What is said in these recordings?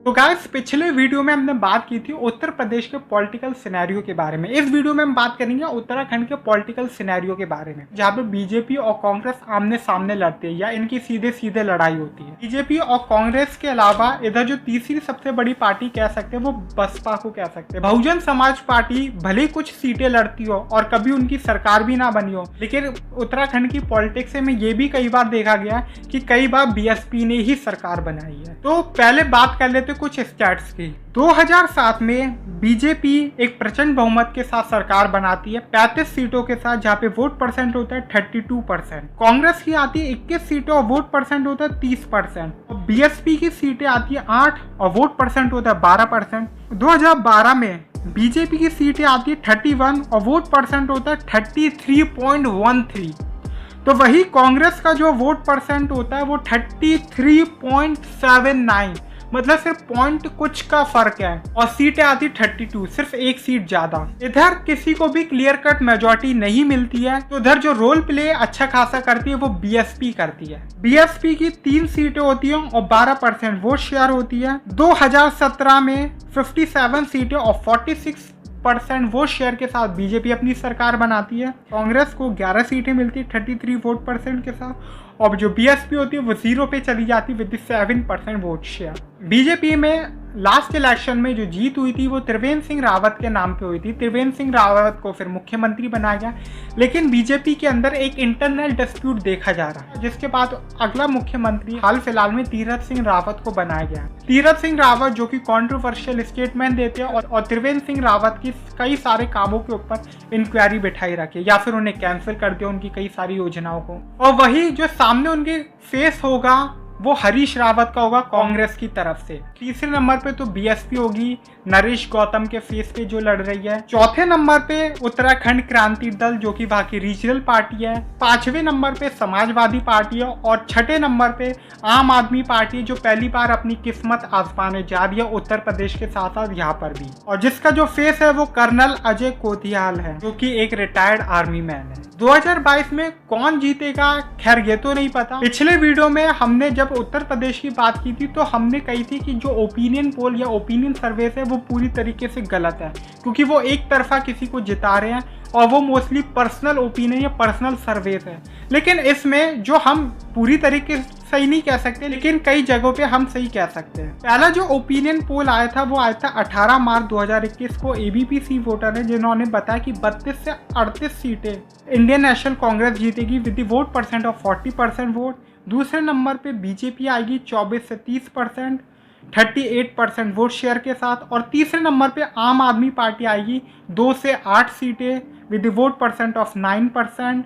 तो गाइस, पिछले वीडियो में हमने बात की थी उत्तर प्रदेश के पॉलिटिकल सिनेरियो के बारे में। इस वीडियो में हम बात करेंगे उत्तराखंड के पॉलिटिकल सिनेरियो के बारे में, जहाँ पे बीजेपी और कांग्रेस आमने सामने लड़ते हैं या इनकी सीधे सीधे लड़ाई होती है। बीजेपी और कांग्रेस के अलावा इधर जो तीसरी सबसे बड़ी पार्टी कह सकते हैं वो बसपा को कह सकते हैं। बहुजन समाज पार्टी भले कुछ सीटें लड़ती हो और कभी उनकी सरकार भी ना बनी हो, लेकिन उत्तराखंड की पॉलिटिक्स में ये भी कई बार देखा गया कि कई बार बीएसपी ने ही सरकार बनाई है। तो पहले बात कर लेते कुछ स्टैट्स की। 2007 में बीजेपी एक प्रचंड बहुमत के साथ सरकार बनाती है 35 सीटों के साथ, जहाँ पे वोट परसेंट होता है 32%। कांग्रेस की आती है 21 सीटों और वोट परसेंट होता है 30%। और बीएसपी की सीटें आती है 8 और वोट परसेंट होता है 12%। 2012 में बीजेपी की सीटें आती है 31 और वोट परसेंट होता है 33.13। तो वही कांग्रेस का जो वोट परसेंट होता है वो 33.79, मतलब सिर्फ पॉइंट कुछ का फर्क है। और सीटें आती 32, सिर्फ एक सीट ज्यादा। इधर किसी को भी क्लियर कट मेजॉरिटी नहीं मिलती है, तो इधर जो रोल प्ले अच्छा खासा करती है वो बीएसपी करती है। बीएसपी की 3 सीटें होती हैं और 12% वोट शेयर होती है। 2017 में 57 सीटें और 46% वोट शेयर के साथ बीजेपी अपनी सरकार बनाती है। कांग्रेस को 11 सीटें मिलती है 33 वोट परसेंट के साथ, और जो बीएसपी होती है वो 0 पे चली जाती है विद 7% वोट शेयर। बीजेपी में लास्ट इलेक्शन में जो जीत हुई थी वो त्रिवेंद्र सिंह रावत के नाम पे हुई थी। त्रिवेंद्र सिंह रावत को फिर मुख्यमंत्री बनाया गया, लेकिन बीजेपी के अंदर एक इंटरनल डिस्प्यूट देखा जा रहा है, जिसके बाद अगला मुख्यमंत्री हाल फिलहाल में तीरथ सिंह रावत को बनाया गया। तीरथ सिंह रावत जो कि कॉन्ट्रोवर्शियल स्टेटमेंट देते हैं और त्रिवेंद्र सिंह रावत की कई सारे कामों के ऊपर इंक्वायरी बैठाई रखे या फिर उन्हें कैंसिल कर दिया उनकी कई सारी योजनाओं को। और वही जो सामने उनके फेस होगा वो हरीश रावत का होगा कांग्रेस की तरफ से। तीसरे नंबर पे तो बीएसपी होगी नरेश गौतम के फेस पे जो लड़ रही है। चौथे नंबर पे उत्तराखंड क्रांति दल जो कि वहाँ की रीजनल पार्टी है। 5वें नंबर पे समाजवादी पार्टी है और 6ठे नंबर पे आम आदमी पार्टी जो पहली बार अपनी किस्मत आजमाने जा रही है उत्तर प्रदेश के साथ साथ यहाँ पर भी, और जिसका जो फेस है वो कर्नल अजय कोतियाल है जो कि एक रिटायर्ड आर्मी मैन है। 2022 में कौन जीतेगा खैर ये तो नहीं पता। पिछले वीडियो में हमने जब उत्तर प्रदेश की बात की थी तो हमने कही थी कि जो ओपिनियन पोल या ओपिनियन सर्वे है वो पूरी तरीके से गलत है, क्योंकि वो एक तरफा किसी को जिता रहे हैं और वो मोस्टली पर्सनल ओपिनियन या पर्सनल सर्वेस है। लेकिन इसमें जो हम पूरी तरीके से सही नहीं कह सकते, लेकिन कई जगहों पे हम सही कह सकते हैं। पहला जो ओपिनियन पोल आया था वो आया था 18 मार्च 2021 को। एबीपी वोटर है जिन्होंने बताया कि 32 से 38 सीटें इंडियन नेशनल कांग्रेस जीतेगी with vote percent of 40% vote. दूसरे नंबर पे बीजेपी आएगी 24 से 30%, 38% वोट शेयर के साथ। और तीसरे नंबर पे आम आदमी पार्टी आएगी 2 से 8 सीटें विद वोट परसेंट ऑफ 9%।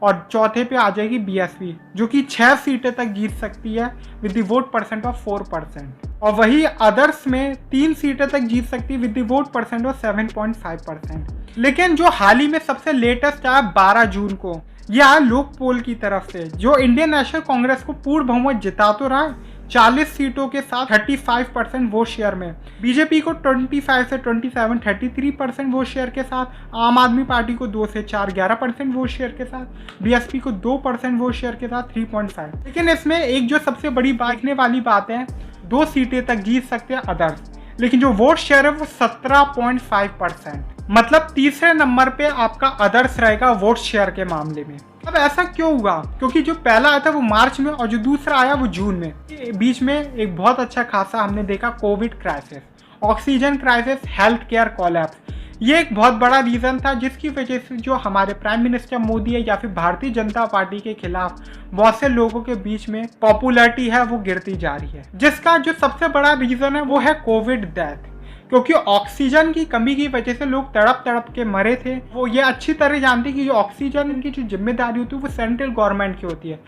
और चौथे पे आ जाएगी बीएसपी जो कि 6 सीटें तक जीत सकती है विद वोट परसेंट ऑफ 4%। और वही अदर्स में 3 सीटें तक जीत सकती है विद वोट परसेंट ऑफ 7.5%। लेकिन जो हाल ही में सबसे लेटेस्ट आया 12 जून को, यह लोक पोल की तरफ से, जो इंडियन नेशनल कांग्रेस को पूर्ण बहुमत जिता तो रहा है 40 सीटों के साथ 35% वोट शेयर में। बीजेपी को 25 से 27 33% वोट शेयर के साथ, आम आदमी पार्टी को 2 से 4 11% वोट शेयर के साथ, बीएसपी को 2% वोट शेयर के साथ 3.5। लेकिन इसमें एक जो सबसे बड़ी देखने वाली बात है, 2 सीटें तक जीत सकते हैं अदर्स, लेकिन जो वोट शेयर है वो 17.5%। मतलब तीसरे नंबर पे आपका अदर्स रहेगा वोट शेयर के मामले में। अब ऐसा क्यों हुआ? क्योंकि जो पहला आया था वो मार्च में और जो दूसरा आया वो जून में। बीच में एक बहुत अच्छा खासा हमने देखा Covid crisis, oxygen crisis, health care collapse. ये एक बहुत बड़ा रीज़न था जिसकी वजह से जो हमारे प्राइम मिनिस्टर मोदी है या फिर भारतीय जनता पार्टी के खिलाफ बहुत से लोगों के बीच में पॉपुलैरिटी है वो गिरती जा रही है। जिसका जो सबसे बड़ा रीज़न है वो है कोविड डेथ, क्योंकि ऑक्सीजन की कमी की वजह से लोग तड़प तड़प के मरे थे। वो ये अच्छी तरह जानते कि जो ऑक्सीजन की जो जिम्मेदारी होती है वो सेंट्रल गवर्नमेंट की होती है।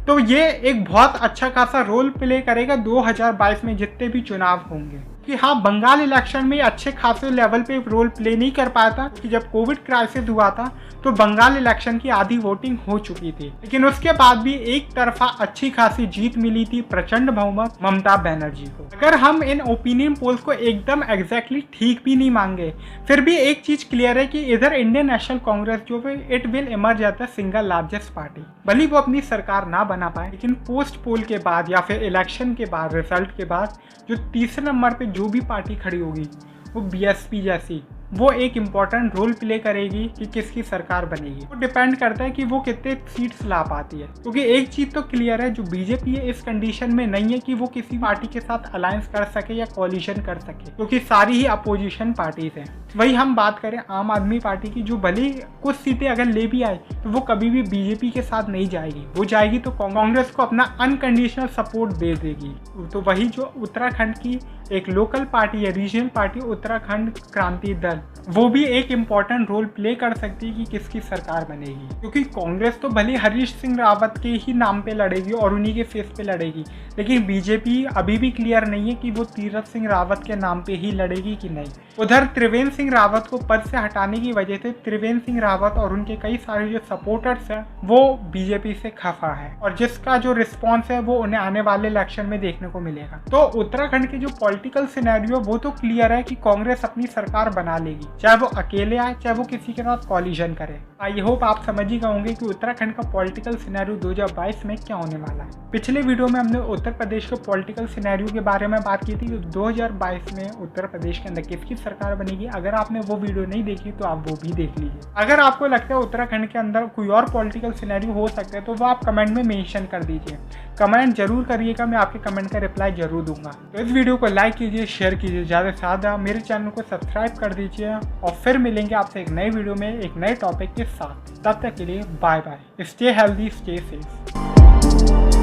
तो ये एक बहुत अच्छा खासा रोल प्ले करेगा 2022 में जितने भी चुनाव होंगे। कि हाँ, बंगाल इलेक्शन में अच्छे खासे लेवल पे रोल प्ले नहीं कर पाया था, क्योंकि जब कोविड क्राइसिस हुआ था तो बंगाल इलेक्शन की आधी वोटिंग हो चुकी थी, लेकिन उसके बाद भी एक तरफा अच्छी खासी जीत मिली थी प्रचंड बहुमत ममता बनर्जी को। अगर हम इन ओपिनियन पोल्स को एकदम एग्जैक्टली ठीक भी नहीं मांगे, फिर भी एक चीज क्लियर है कि इधर इंडियन नेशनल कांग्रेस जो है it will emerge as the single largest party. भले वो अपनी सरकार ना बना पाए, लेकिन पोस्ट पोल के बाद या फिर इलेक्शन के बाद, रिजल्ट के बाद जो तीसरे नंबर पे जो भी पार्टी खड़ी होगी वो बीएसपी जैसी, वो एक इम्पॉर्टेंट रोल प्ले करेगी कि किसकी सरकार बनेगी। वो डिपेंड करता है कि वो कितने सीट्स ला पाती है, क्योंकि एक चीज तो क्लियर है, जो बीजेपी है इस कंडीशन में नहीं है कि वो किसी पार्टी के साथ अलायंस कर सके या कोलिशन कर सके, क्योंकि सारी ही अपोजिशन पार्टीज हैं। वही हम बात करें आम आदमी पार्टी की, जो भले कुछ सीटें अगर ले भी आए तो वो कभी भी बीजेपी के साथ नहीं जाएगी, वो जाएगी तो कांग्रेस को अपना अनकंडीशनल सपोर्ट दे देगी। तो वही जो उत्तराखंड की एक लोकल पार्टी है, रीजनल पार्टी उत्तराखंड क्रांति दल, वो भी एक इम्पॉर्टेंट रोल प्ले कर सकती है कि किसकी सरकार बनेगी, क्योंकि कांग्रेस तो भले हरीश सिंह रावत के ही नाम पे लड़ेगी और उन्हीं के फेस पे लड़ेगी, लेकिन बीजेपी अभी भी क्लियर नहीं है कि वो तीरथ सिंह रावत के नाम पे ही लड़ेगी कि नहीं। उधर त्रिवेंद्र सिंह रावत को पद से हटाने की वजह से त्रिवेंद्र सिंह रावत और उनके कई सारे जो सपोर्टर्स हैं वो बीजेपी से खफा है, और जिसका जो रिस्पॉन्स है वो उन्हें आने वाले इलेक्शन में देखने को मिलेगा। तो उत्तराखंड की जो पॉलिटिकल सिनेरियो वो तो क्लियर है कि कांग्रेस अपनी सरकार बना लेगी, चाहे वो अकेले आए चाहे वो किसी के साथ कॉलिजन करे। आई होप आप समझ ही गए होंगे कि उत्तराखंड का पॉलिटिकल सिनेरियो 2022 में क्या होने वाला है। पिछले वीडियो में हमने उत्तर प्रदेश के पॉलिटिकल सिनेरियो के बारे में बात की थी कि 2022 में उत्तर प्रदेश के अंदर किसकी सरकार बनेगी। अगर आपने वो वीडियो नहीं देखी तो आप वो भी देख लीजिए। अगर आपको लगता है उत्तराखंड के अंदर कोई और पॉलिटिकल सिनेरियो हो सकता है तो वो आप कमेंट में मेंशन कर दीजिए। कमेंट जरूर करिएगा, मैं आपके कमेंट का रिप्लाई जरूर दूंगा। तो इस वीडियो को लाइक कीजिए, शेयर कीजिए, ज़्यादा से ज़्यादा मेरे चैनल को सब्सक्राइब कर दीजिए, और फिर मिलेंगे आपसे एक नए वीडियो में एक नए टॉपिक के साथ। तब तक के लिए bye bye, stay healthy, stay safe.